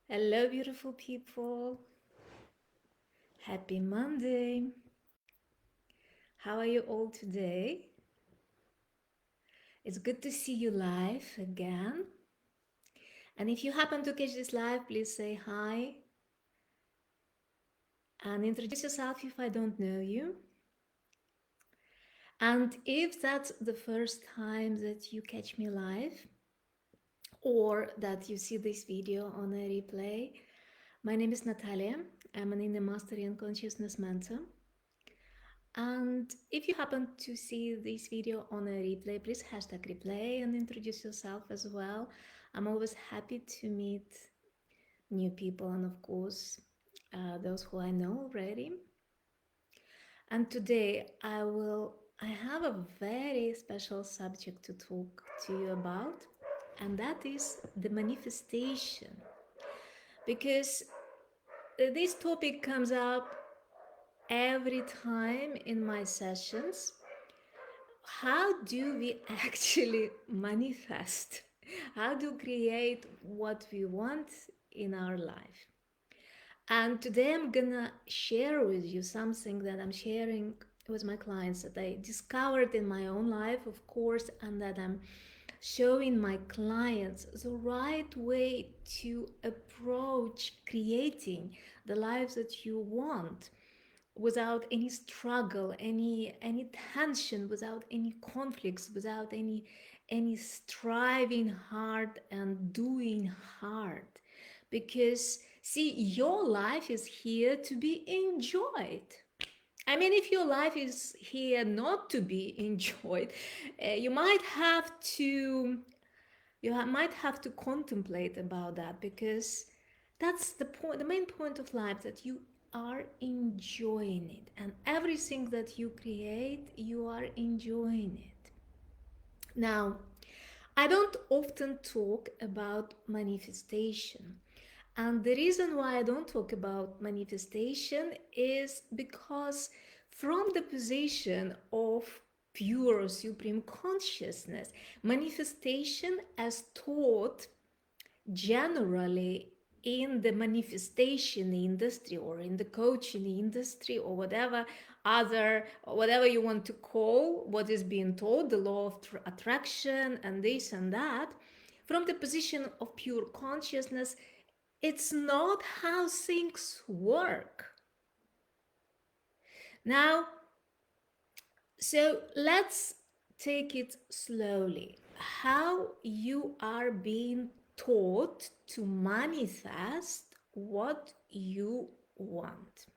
Hello, beautiful people. Happy Monday. How are you all today? It's good to see you live again. And if you happen to catch this live, please say hi and introduce yourself if I don't know you. And if that's the first time that you catch me live or that you see this video on a replay, my name is Natalia. I'm an Inner Mastery and Consciousness mentor. And if you happen to see this video on a replay, please hashtag replay and introduce yourself as well. I'm always happy to meet new people and of course those who I know already. And today I have a very special subject to talk to you about, and that is the manifestation. Because this topic comes up every time in my sessions. How do we actually manifest? How to create what we want in our life? And today I'm gonna share with you something that I'm sharing with my clients that I discovered in my own life, of course, and that I'm showing my clients the right way to approach creating the lives that you want without any struggle, any tension, without any conflicts, without any striving hard and doing hard. Because see, your life is here to be enjoyed. I mean, if your life is here not to be enjoyed, you might have to contemplate about that, because that's the point, the main point of life, that you are enjoying it, and everything that you create, you are enjoying it. Now, I don't often talk about manifestation, and the reason why I don't talk about manifestation is because from the position of pure supreme consciousness, manifestation as taught generally in the manifestation industry or in the coaching industry or whatever you want to call what is being taught, the law of attraction and this and that, from the position of pure consciousness, it's not how things work. Now, so let's take it slowly. How you are being taught to manifest what you want.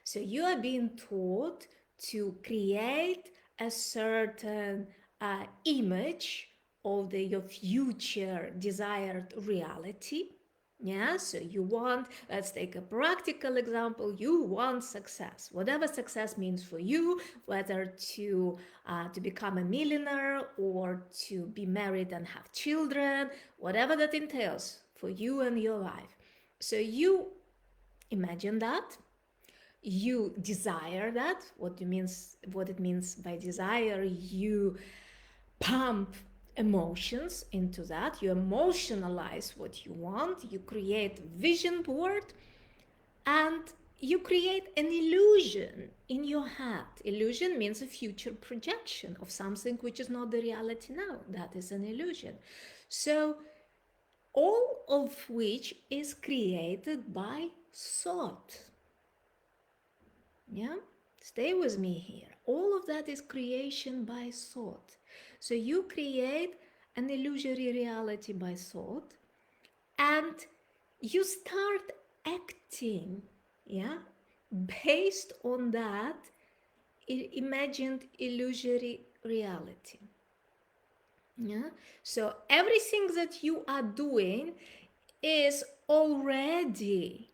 So you are being taught to create a certain image of your future desired reality. Yeah, so you want, let's take a practical example, you want success, whatever success means for you, whether to become a millionaire or to be married and have children, whatever that entails for you and your life. So you imagine that, you desire that. What it means by desire, you pump emotions into that, you emotionalize what you want, you create vision board, and you create an illusion in your head. Illusion means a future projection of something which is not the reality now. That is an illusion. So all of which is created by thought. Yeah, stay with me here. All of that is creation by thought. So you create an illusory reality by thought, and you start acting, yeah, based on that imagined illusory reality. Yeah, so everything that you are doing is already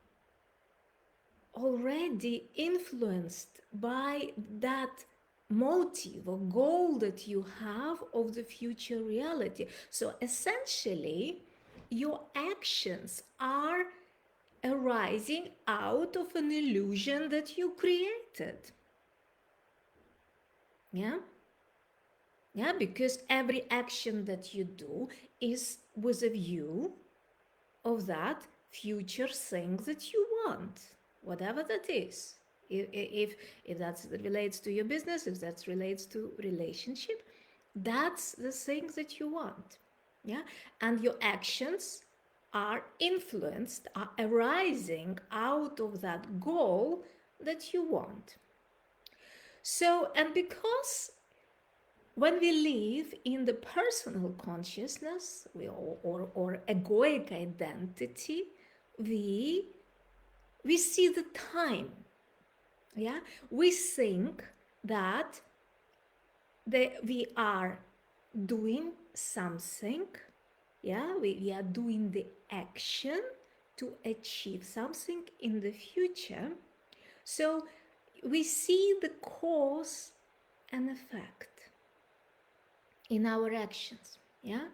influenced by that motive or goal that you have of the future reality. So essentially, your actions are arising out of an illusion that you created. Yeah? Yeah, because every action that you do is with a view of that future thing that you want, whatever that is. If that relates to your business, if that relates to relationship, that's the thing that you want. Yeah, and your actions are influenced, are arising out of that goal that you want. So, and because when we live in the personal consciousness or egoic identity, we we see the time. Yeah, we think that we are doing something. Yeah, we are doing the action to achieve something in the future. So we see the cause and effect in our actions. Yeah,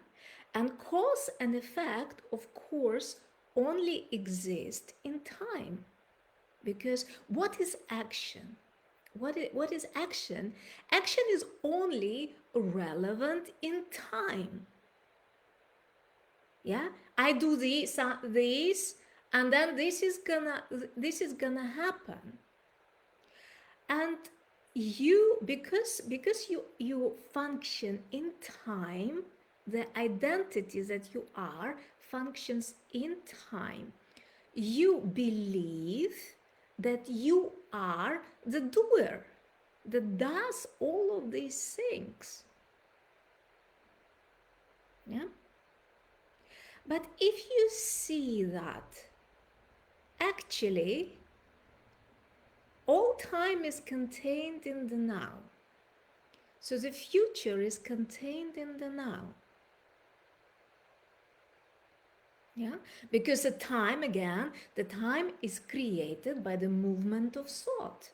and cause and effect, of course, only exist in time. Because what is action? What is action? Action is only relevant in time. Yeah, I do this, and then this is gonna happen. And you, because you function in time, the identity that you are functions in time. You believe that you are the doer that does all of these things. Yeah. But if you see that actually all time is contained in the now, so the future is contained in the now. Yeah, because the time is created by the movement of thought.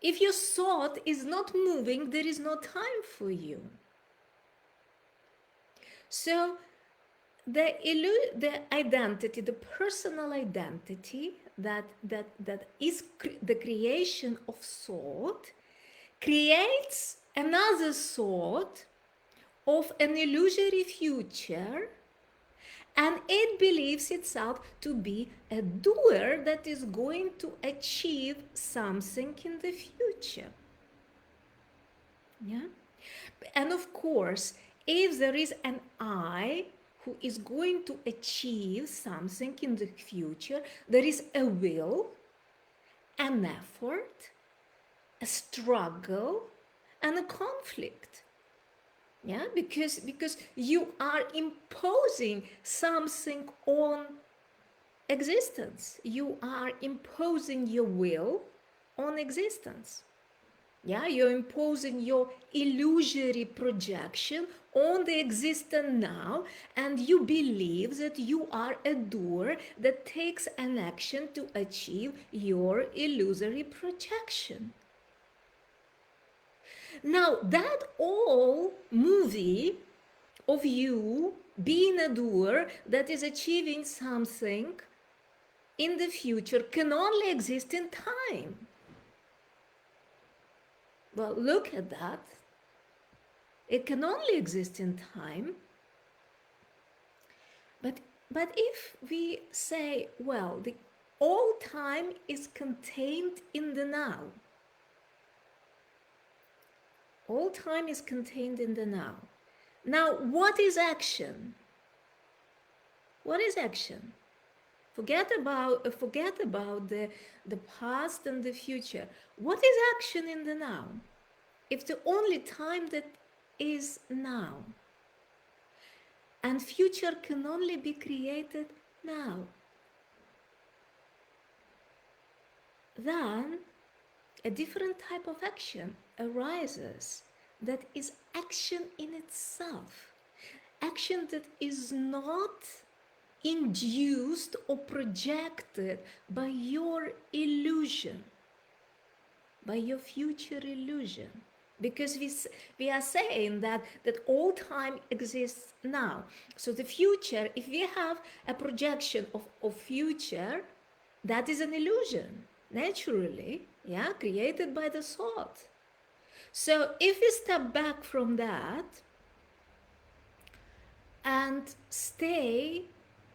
If your thought is not moving, there is no time for you. So the identity, the personal identity that is the creation of thought, creates another thought of an illusory future, and it believes itself to be a doer that is going to achieve something in the future. Yeah? And of course, if there is an I who is going to achieve something in the future, there is a will, an effort, a struggle, and a conflict. Yeah, because you are imposing something on existence. You are imposing your will on existence. Yeah, you're imposing your illusory projection on the existent now, and you believe that you are a doer that takes an action to achieve your illusory projection. Now, that whole movie of you being a doer that is achieving something in the future can only exist in time. Well, look at that. It can only exist in time. But if we say, well, all time is contained in the now. All time is contained in the now. Now, what is action? What is action? Forget about the past and the future. What is action in the now? If the only time that is now, and future can only be created now, then a different type of action arises that is action in itself. Action that is not induced or projected by your illusion, by your future illusion. Because we are saying that all time exists now. So the future, if we have a projection of future, that is an illusion, naturally, yeah, created by the thought. So if we step back from that and stay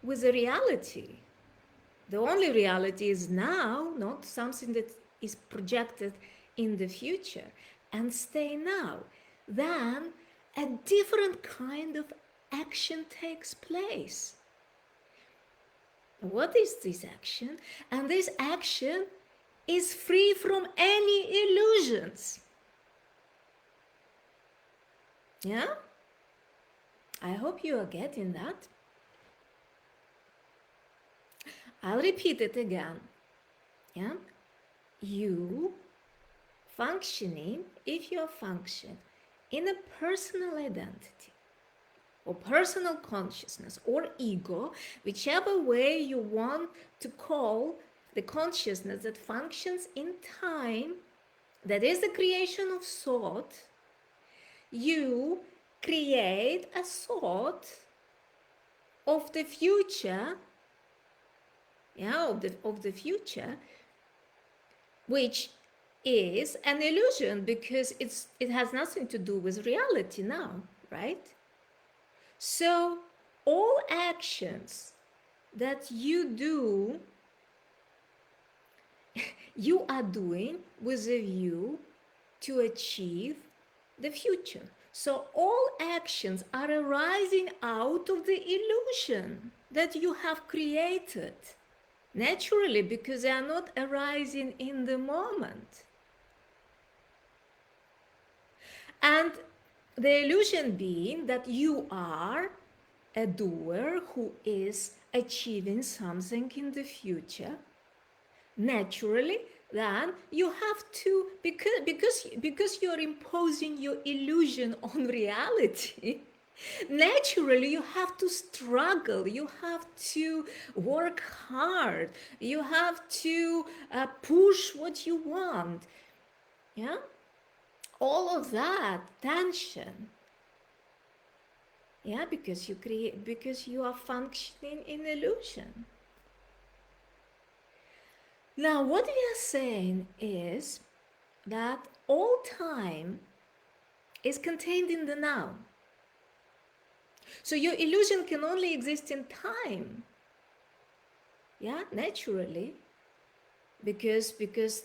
with the reality. The only reality is now, not something that is projected in the future, and stay now. Then a different kind of action takes place. What is this action? And this action is free from any illusions. Yeah? I hope you are getting that. I'll repeat it again. Yeah? You functioning, if you function in a personal identity or personal consciousness or ego, whichever way you want to call the consciousness that functions in time, that is the creation of thought, you create a thought of the future, of the future, which is an illusion because it has nothing to do with reality now, right? So all actions that you do, you are doing with a view to achieve the future. So all actions are arising out of the illusion that you have created naturally, because they are not arising in the moment. And the illusion being that you are a doer who is achieving something in the future, naturally, then you have to, because you're imposing your illusion on reality, naturally you have to struggle, you have to work hard, you have to push what you want. Yeah, all of that tension. Yeah, because you are functioning in illusion. Now, what we are saying is that all time is contained in the now. So your illusion can only exist in time. Yeah, naturally. Because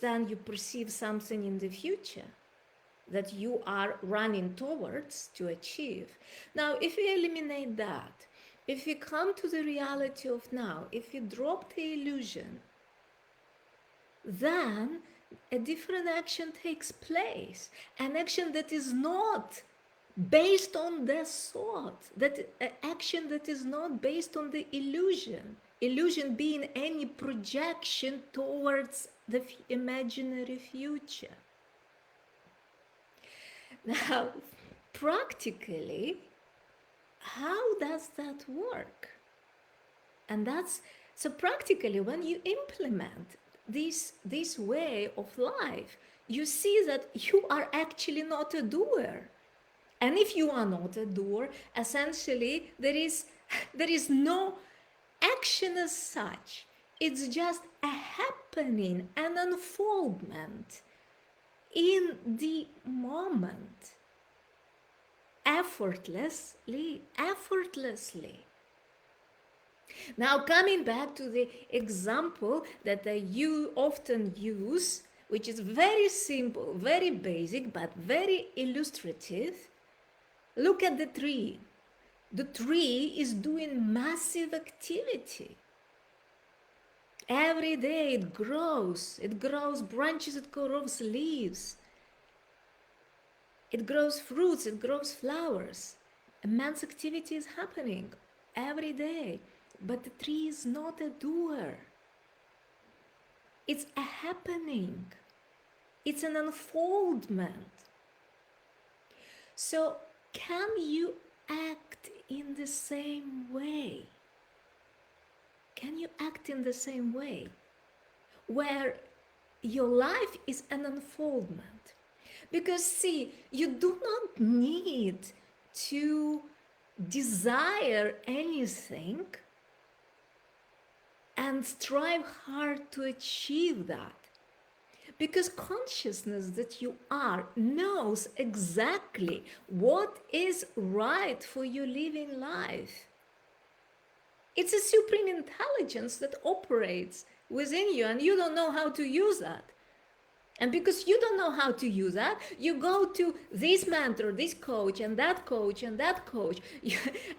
then you perceive something in the future that you are running towards to achieve. Now, if we eliminate that, if we come to the reality of now, if we drop the illusion, then a different action takes place, an action that is not based on the thought, that action that is not based on the illusion being any projection towards the imaginary future. Now, practically, how does that work? And so practically, when you implement this way of life, you see that you are actually not a doer. And if you are not a doer, essentially there is no action as such. It's just a happening, an unfoldment in the moment, effortlessly. Now, coming back to the example that you often use, which is very simple, very basic, but very illustrative. Look at the tree. The tree is doing massive activity. Every day it grows branches, it grows leaves, it grows fruits, it grows flowers. Immense activity is happening every day. But the tree is not a doer. It's a happening. It's an unfoldment. So, can you act in the same way? Can you act in the same way? Where your life is an unfoldment. Because, see, you do not need to desire anything and strive hard to achieve that. Because consciousness that you are knows exactly what is right for you living life. It's a supreme intelligence that operates within you, and you don't know how to use that. And because you don't know how to use that, you go to this mentor, this coach, and that coach, and that coach,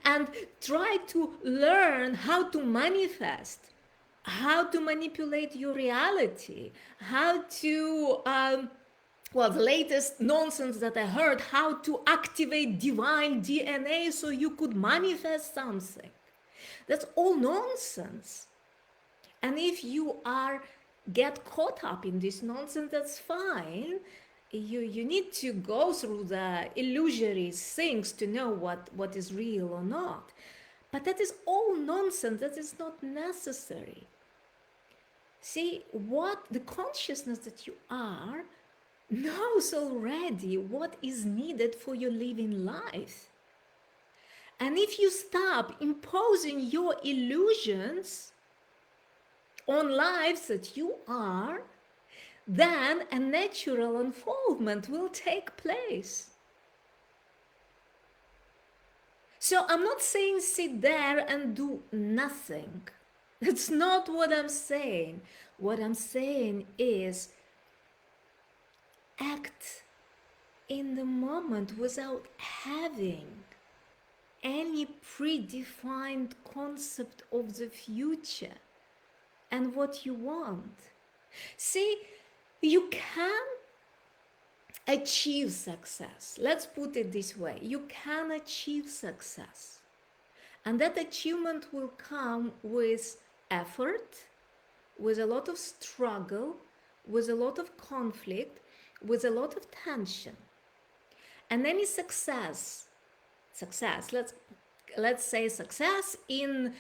and try to learn how to manifest, how to manipulate your reality, how to, well, the latest nonsense that I heard, how to activate divine DNA so you could manifest something. That's all nonsense. And if you are get caught up in this nonsense, that's fine. You need to go through the illusory things to know what is real or not. But that is all nonsense. That is not necessary. See, what the consciousness that you are knows already what is needed for your living life. And if you stop imposing your illusions on lives that you are, then a natural unfoldment will take place. So I'm not saying sit there and do nothing. That's not what I'm saying. What I'm saying is act in the moment without having any predefined concept of the future and what you want. See, you can achieve success. Let's put it this way. You can achieve success. And that achievement will come with effort, with a lot of struggle, with a lot of conflict, with a lot of tension. And any success, let's say success in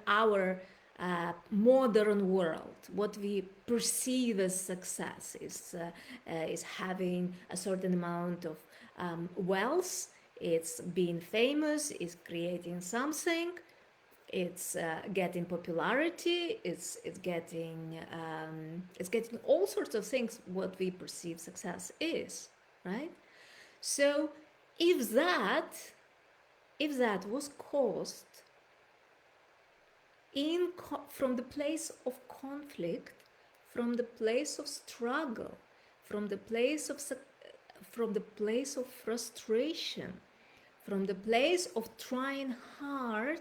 our modern world, what we perceive as success is having a certain amount of wealth, it's being famous, it's creating something, it's getting popularity, it's getting all sorts of things what we perceive success is, right? So if that was caused from the place of conflict, from the place of struggle, from the place of frustration, from the place of trying hard,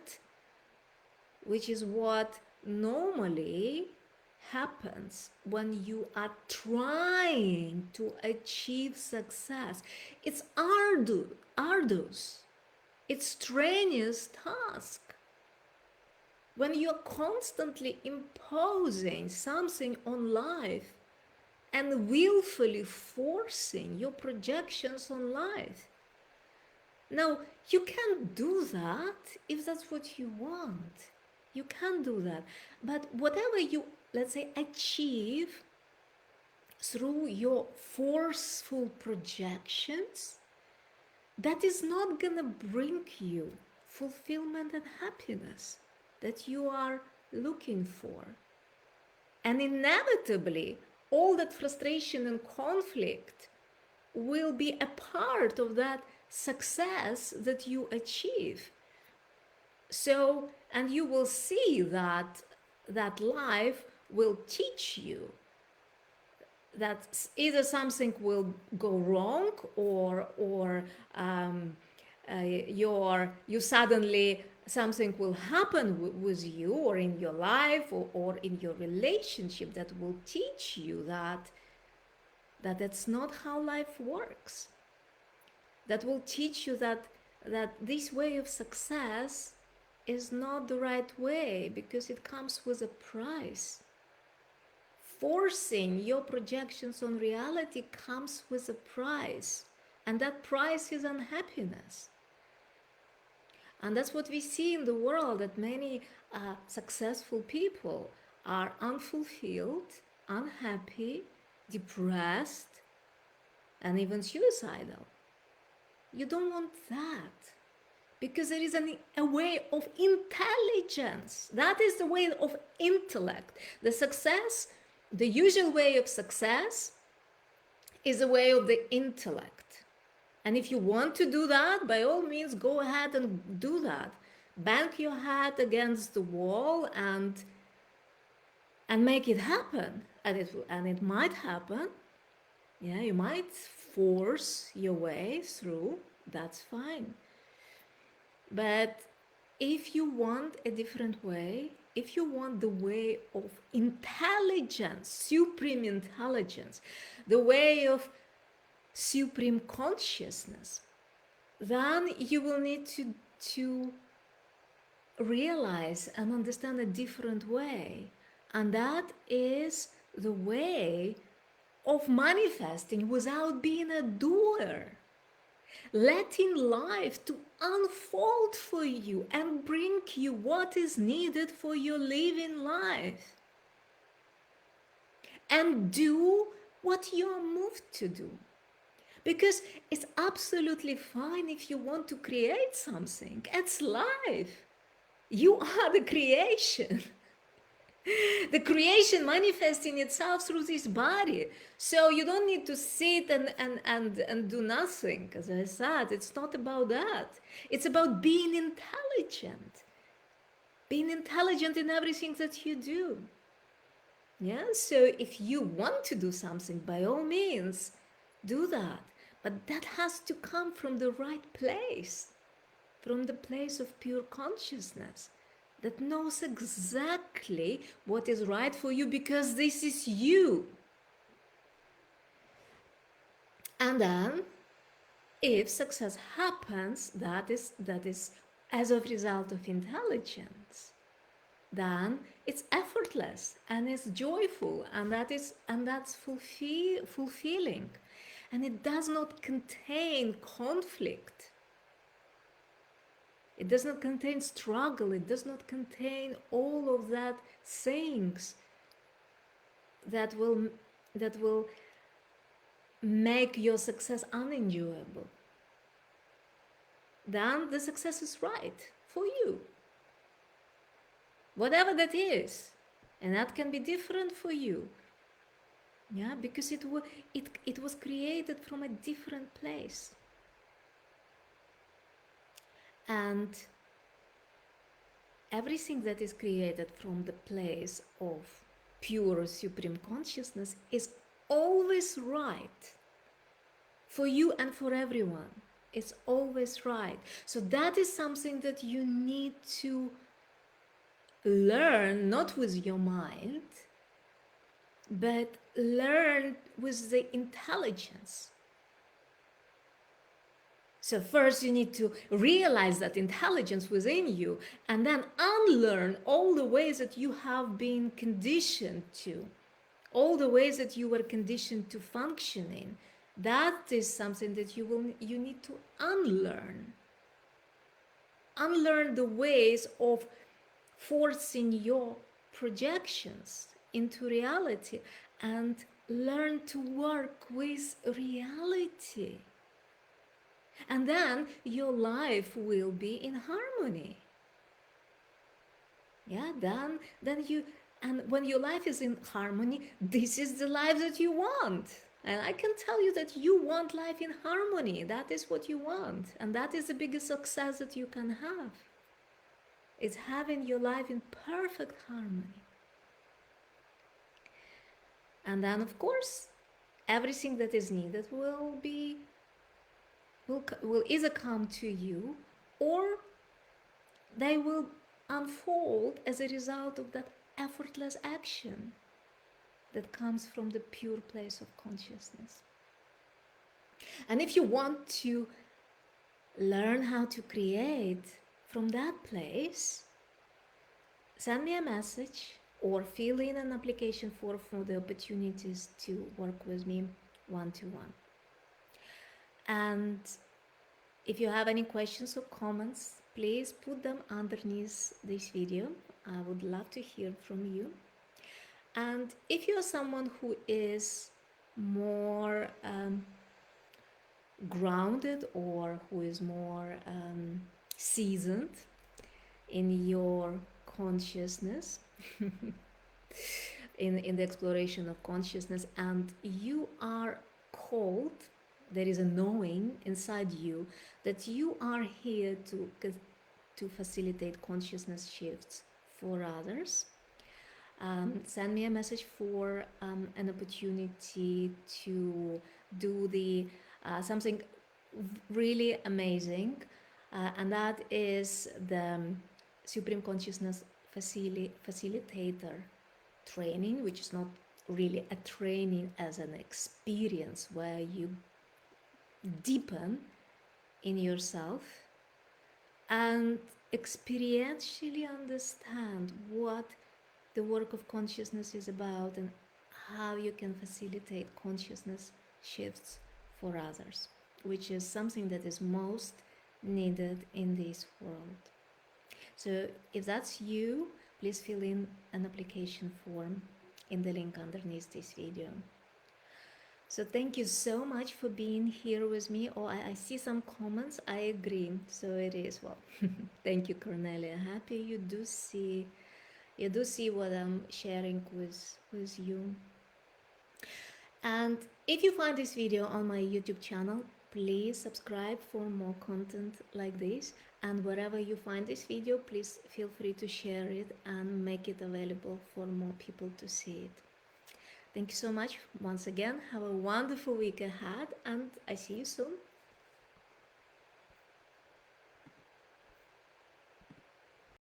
which is what normally happens when you are trying to achieve success. It's arduous, it's strenuous task. When you're constantly imposing something on life and willfully forcing your projections on life. Now, you can't do that if that's what you want. You can't do that. But whatever you, let's say, achieve through your forceful projections, that is not gonna bring you fulfillment and happiness that you are looking for. And inevitably, all that frustration and conflict will be a part of that success that you achieve. So, and you will see that life will teach you that either something will go wrong or you suddenly something will happen with you or in your life or in your relationship that will teach you that that's not how life works. That will teach you that this way of success is not the right way because it comes with a price. Forcing your projections on reality comes with a price, and that price is unhappiness. And that's what we see in the world, that many successful people are unfulfilled, unhappy, depressed, and even suicidal. You don't want that, because there is a way of intelligence. That is the way of intellect. The usual way of success is the way of the intellect. And if you want to do that, by all means, go ahead and do that. bang your head against the wall and make it happen. And it might happen. Yeah, you might force your way through. That's fine. But if you want a different way, if you want the way of intelligence, supreme intelligence, the way of supreme consciousness, then you will need to realize and understand a different way. And that is the way of manifesting without being a doer. Letting life to unfold for you and bring you what is needed for your living life. And do what you are moved to do. Because it's absolutely fine if you want to create something. It's life. You are the creation. The creation manifesting itself through this body. So you don't need to sit and do nothing. As I said, it's not about that. It's about being intelligent. Being intelligent in everything that you do. Yeah, so if you want to do something, by all means, do that. But that has to come from the right place, from the place of pure consciousness that knows exactly what is right for you because this is you. And then, if success happens, that is as a result of intelligence, then it's effortless and it's joyful and that's fulfilling, and it does not contain conflict. It does not contain struggle. It does not contain all of that things that will make your success unenjoyable. Then the success is right for you. Whatever that is. And that can be different for you. Yeah, because it was created from a different place. And everything that is created from the place of pure supreme consciousness is always right for you and for everyone. It's always right. So that is something that you need to learn, not with your mind, but learn with the intelligence. So first you need to realize that intelligence within you and then unlearn all the ways that you have been conditioned to, all the ways that you were conditioned to function in. That is something that you need to unlearn. Unlearn the ways of forcing your projections into reality and learn to work with reality. And then your life will be in harmony. Yeah, then and when your life is in harmony, this is the life that you want. And I can tell you that you want life in harmony. That is what you want. And that is the biggest success that you can have. It's having your life in perfect harmony. And then, of course, everything that is needed will either come to you or they will unfold as a result of that effortless action that comes from the pure place of consciousness. And if you want to learn how to create from that place, send me a message or fill in an application form for the opportunities to work with me one-to-one. And if you have any questions or comments, please put them underneath this video. I would love to hear from you. And if you're someone who is more grounded or who is more seasoned in your consciousness, in the exploration of consciousness, and you are called, there is a knowing inside you that you are here to facilitate consciousness shifts for others. Send me a message for an opportunity to do the something really amazing, and that is the Supreme Consciousness Facilitator training, which is not really a training as an experience where you deepen in yourself and experientially understand what the work of consciousness is about and how you can facilitate consciousness shifts for others, which is something that is most needed in this world. So if that's you, please fill in an application form in the link underneath this video. So thank you so much for being here with me. Oh, I see some comments. I agree. So it is. Well, thank you, Cornelia. Happy you do see what I'm sharing with you. And if you find this video on my YouTube channel, please subscribe for more content like this. And wherever you find this video, please feel free to share it and make it available for more people to see it. Thank you so much once again. Have a wonderful week ahead, and I see you soon.